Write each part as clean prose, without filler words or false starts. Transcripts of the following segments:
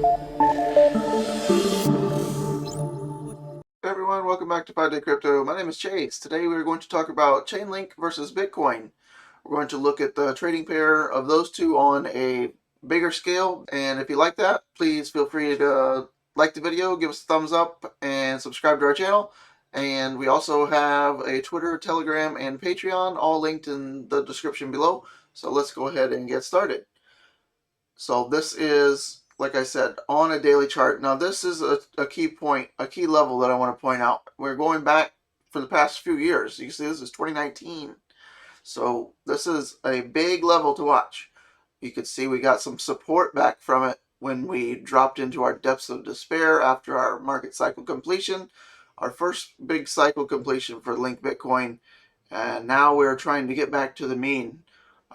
Hey everyone, welcome back to 5-Day Crypto. My name is Chase. Today we're going to talk about Chainlink versus Bitcoin. We're going to look at the trading pair of those two on a bigger scale. And if you like that, please feel free to like the video, give us a thumbs up, and subscribe to our channel. And we also have a Twitter, Telegram, and Patreon, all linked in the description below. So let's go ahead and get started. So this is, like I said, on a daily chart. Now this is a key point, a key level that I want to point out. We're going back for the past few years. You can see this is 2019. So this is a big level to watch. You can see we got some support back from it when we dropped into our depths of despair after our market cycle completion, our first big cycle completion for Link Bitcoin. And now we're trying to get back to the mean.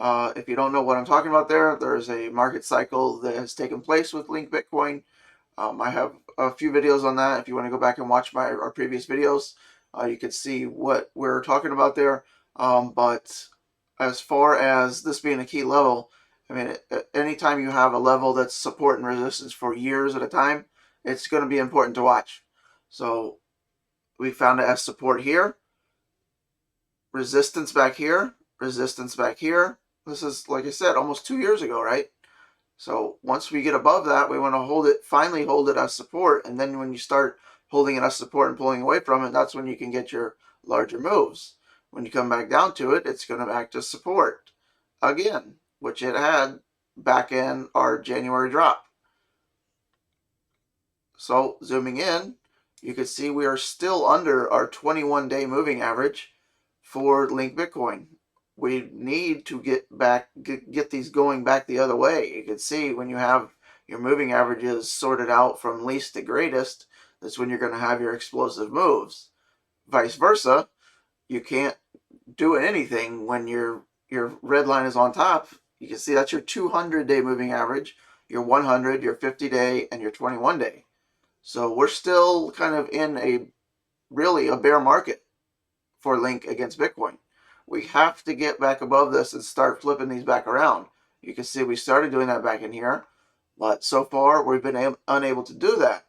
If you don't know what I'm talking about there's a market cycle that has taken place with Link Bitcoin. I have a few videos on that. If you want to go back and watch our previous videos, you can see what we're talking about there. But as far as this being a key level, I mean, anytime you have a level that's support and resistance for years at a time, it's going to be important to watch. So we found it as support here, resistance back here, resistance back here. This is, like I said, almost 2 years ago, right? So once we get above that, we want to hold it, finally hold it as support. And then when you start holding it as support and pulling away from it, that's when you can get your larger moves. When you come back down to it, it's going to act as support again, which it had back in our January drop. So zooming in, you can see we are still under our 21-day moving average for Link Bitcoin. We need to get these going back the other way. You can see when you have your moving averages sorted out from least to greatest, that's when you're going to have your explosive moves. Vice versa, you can't do anything when your red line is on top. You can see that's your 200-day moving average, your 100, your 50-day, and your 21-day. So we're still kind of in really a bear market for Link against Bitcoin. We have to get back above this and start flipping these back around. You can see we started doing that back in here, but so far we've been unable to do that.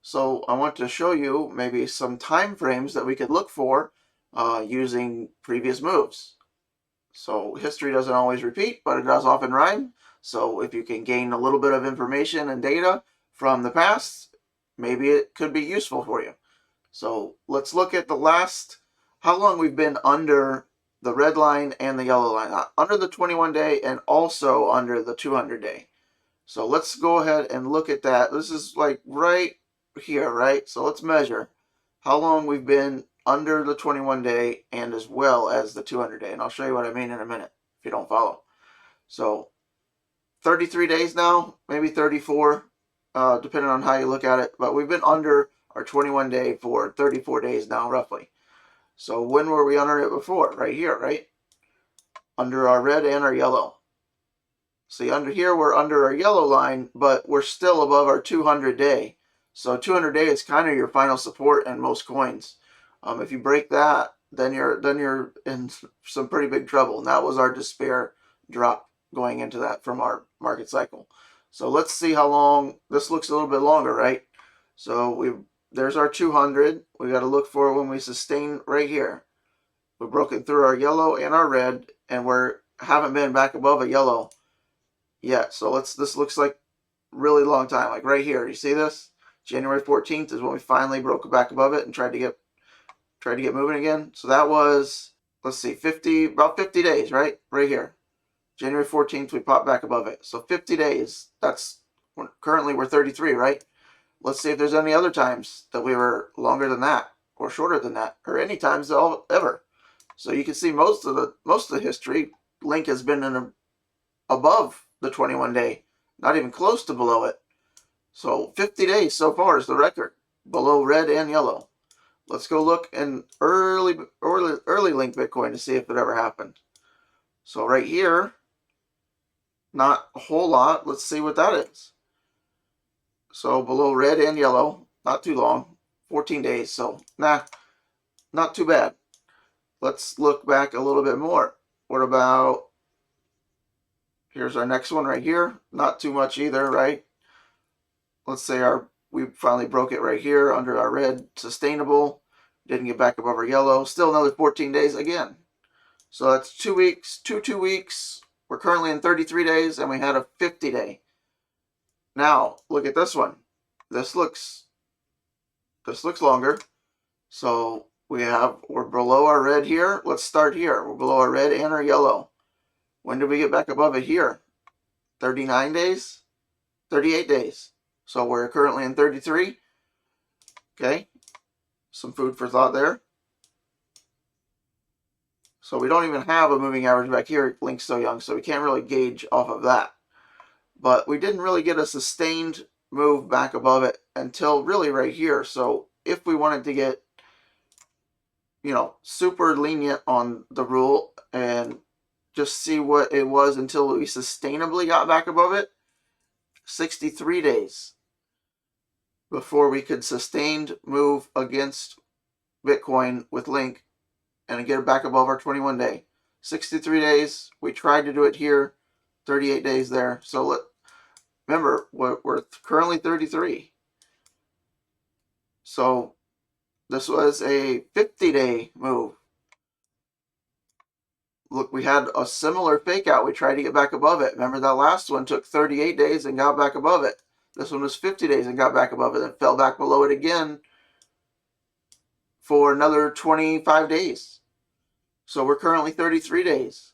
So I want to show you maybe some time frames that we could look for using previous moves. So history doesn't always repeat, but it does often rhyme. So if you can gain a little bit of information and data from the past, maybe it could be useful for you. So let's look at how long we've been under the red line and the yellow line, under the 21-day and also under the 200-day. So let's go ahead and look at that. This is like right here, right? So let's measure how long we've been under the 21-day and as well as the 200-day. And I'll show you what I mean in a minute if you don't follow. So 33 days now, maybe 34, depending on how you look at it. But we've been under our 21-day for 34 days now, roughly. So when were we under it before? Right here, right? Under our red and our yellow. See, under here, we're under our yellow line, but we're still above our 200-day. So 200-day is kind of your final support in most coins. If you break that, then you're in some pretty big trouble. And that was our despair drop going into that from our market cycle. So let's see how long. This looks a little bit longer, right? So there's our 200. We got to look for when we sustain right here. We've broken through our yellow and our red, and haven't been back above a yellow yet. So this looks like really long time, like right here. You see this? January 14th is when we finally broke back above it and tried to get moving again. So that was, let's see, about 50 days, right? Right here. January 14th, we popped back above it. So 50 days. Currently we're 33, right? Let's see if there's any other times that we were longer than that, or shorter than that, or any times at all ever. So you can see most of the history, Link has been above the 21-day, not even close to below it. So 50 days so far is the record, below red and yellow. Let's go look in early Link Bitcoin to see if it ever happened. So right here, not a whole lot. Let's see what that is. So below red and yellow, not too long, 14 days. So not too bad. Let's look back a little bit more. What about, here's our next one right here. Not too much either, right? let's say we finally broke it right here under our red sustainable, didn't get back above our yellow, still another 14 days again. So that's 2 weeks, 2 weeks. We're currently in 33 days, and we had a 50 day. Now look at this one. This looks longer. So we're below our red here. Let's start here. We're below our red and our yellow. When did we get back above it here? 39 days? 38 days. So we're currently in 33. Okay. Some food for thought there. So we don't even have a moving average back here. Link's so young, so we can't really gauge off of that. But we didn't really get a sustained move back above it until really right here. So if we wanted to get, super lenient on the rule and just see what it was until we sustainably got back above it, 63 days before we could sustained move against Bitcoin with Link and get it back above our 21 day. 63 days. We tried to do it here, 38 days there. So remember, we're currently 33. So this was a 50-day move. Look, we had a similar fake out. We tried to get back above it. Remember that last one took 38 days and got back above it. This one was 50 days and got back above it and fell back below it again for another 25 days. So we're currently 33 days.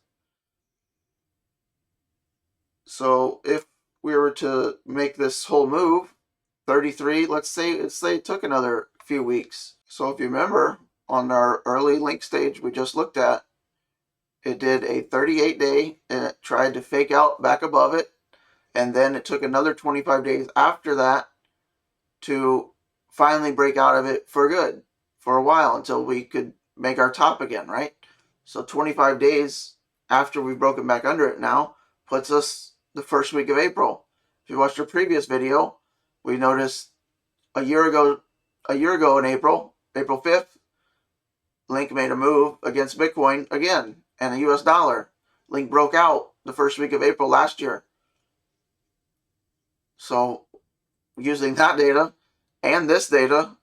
So if we were to make this whole move, 33, let's say it took another few weeks. So if you remember, on our early Link stage we just looked at, it did a 38 day and it tried to fake out back above it. And then it took another 25 days after that to finally break out of it for good for a while until we could make our top again, right? So 25 days after we've broken back under it now puts us the first week of April. If you watched our previous video, we noticed a year ago in April 5th, Link made a move against Bitcoin again and the US dollar. Link broke out the first week of April last year. So using that data and this data,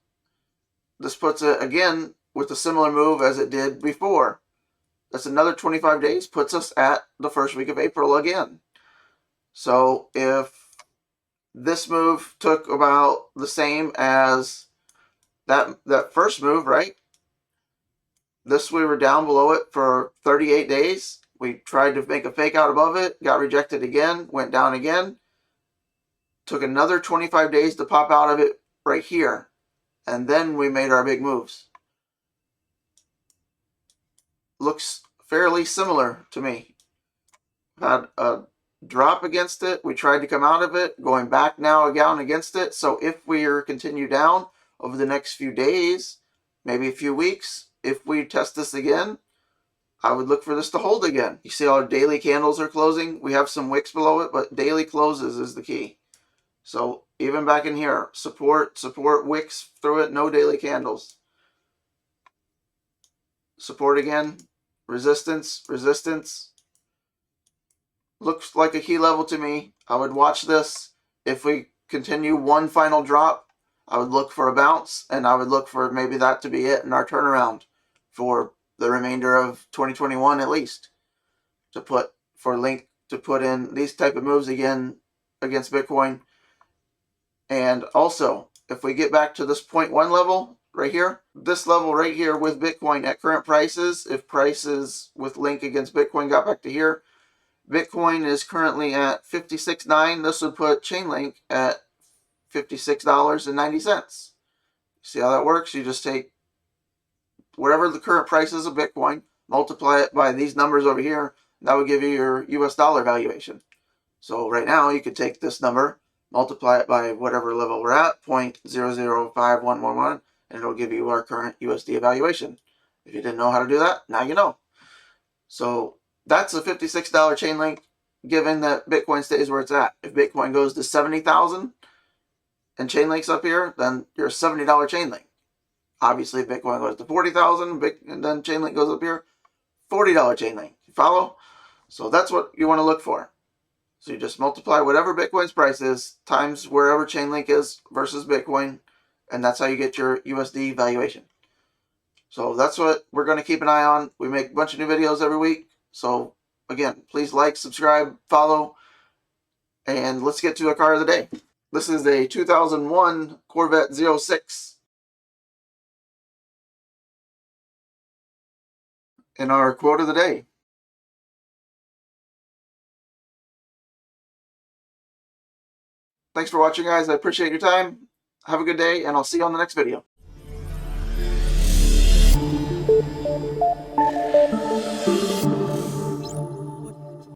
this puts it again with a similar move as it did before. That's another 25 days, puts us at the first week of April again. So if this move took about the same as that first move, right? We were down below it for 38 days. We tried to make a fake out above it, got rejected again, went down again. Took another 25 days to pop out of it right here. And then we made our big moves. Looks fairly similar to me. Had a drop against it. We tried to come out of it, going back now down against it. So if we continue down over the next few days, maybe a few weeks, if we test this again, I would look for this to hold again. You see our daily candles are closing. We have some wicks below it, but daily closes is the key. So even back in here, support, wicks through it, no daily candles. Support again, resistance. Looks like a key level to me. I would watch this. If we continue one final drop, I would look for a bounce, and I would look for maybe that to be it in our turnaround for the remainder of 2021 at least, to put in these type of moves again against Bitcoin. And also, if we get back to this 0.1 level right here, this level right here with Bitcoin at current prices, if prices with Link against Bitcoin got back to here, Bitcoin is currently at $56.9. This would put Chainlink at $56.90. See how that works? You just take whatever the current price is of Bitcoin, multiply it by these numbers over here, that would give you your US dollar valuation. So right now you could take this number, multiply it by whatever level we're at, 0.005111, and it'll give you our current USD evaluation. If you didn't know how to do that, now you know. So that's a $56 Chainlink, given that Bitcoin stays where it's at. If Bitcoin goes to 70,000 and Chainlink's up here, then you're a $70 Chainlink. Obviously, if Bitcoin goes to 40,000 and then Chainlink goes up here, $40 Chainlink. You follow? So that's what you want to look for. So you just multiply whatever Bitcoin's price is times wherever Chainlink is versus Bitcoin, and that's how you get your USD valuation. So that's what we're going to keep an eye on. We make a bunch of new videos every week. So again, please like, subscribe, follow, and let's get to a car of the day. This is a 2001 Corvette 06 in our quote of the day. Thanks for watching, guys. I appreciate your time. Have a good day, and I'll see you on the next video.